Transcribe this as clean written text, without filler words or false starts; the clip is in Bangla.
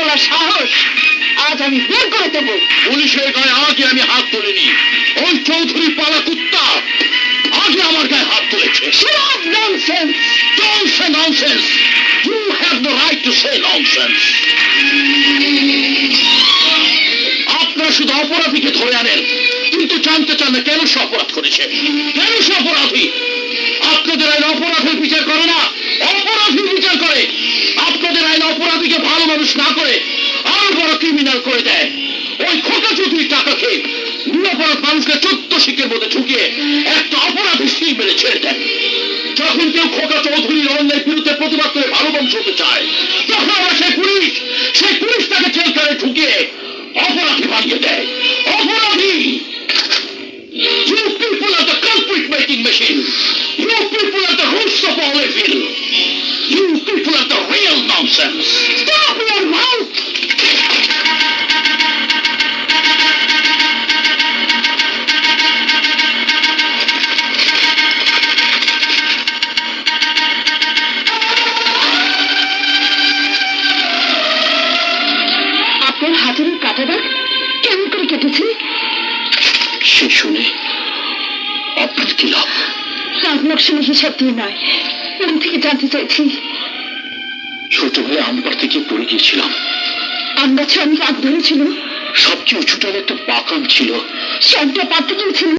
তোলার সাহস আজ আমি বের করে দেবো। পুলিশের গায়ে আগে আমি হাত তুলিনি, ওই চৌধুরী পালা কুত্তা আগে আমার গায়ে হাত তুলেছে। Nonsense! Don't say nonsense! You have no right to say nonsense! আপনারা শুধু অপরাধীকে ধরে আনেন, কিন্তু জানতে চান না কেন সে অপরাধ করেছে, কেন সে অপরাধী। আপনাদের আইন অপরাধের বিচার করে না, অপরাধীর বিচার করে। আপনাদের আইন অপরাধীকে ভালো মানুষ না করে আরো বড় ক্রিমিনাল করে দেয়। ওই খোকা চৌধুরী টাকা খেয়ে নিরাপরাধ মানুষকে 14 শিখের মধ্যে ঢুকিয়ে একটা অপরাধী স্ত্রী মেরে ছেড়ে দেয়। যখন কেউ খোকা চৌধুরীর অন্যায়ের বিরুদ্ধে প্রতিবাদ করে ভালো বংশ হতে চায়, তখন আবার সেই পুলিশ তাকে জেলখানে ঢুকিয়ে অপরাধী বানিয়ে দেয়। অপরাধী! You people are the culprit making machine. You people are the roots of all evil. You people are the real nonsense. Stop your mouth! আপনার হাতের কাঁটাটা কেমন করে কেটেছে? সে শুনে আপনার কি লাভ? ট্রানজাকশনের হিসাব দিয়ে নয়, মন থেকে জানতে চাইছি। ছোটবেলায় আমবার থেকে পড়ে গিয়েছিলাম। আম গাছে অনেক আগ ধরেছিল, সবচেয়ে উঁচুটার একটা বাগান ছিল। সবটা পাতে গিয়েছিল।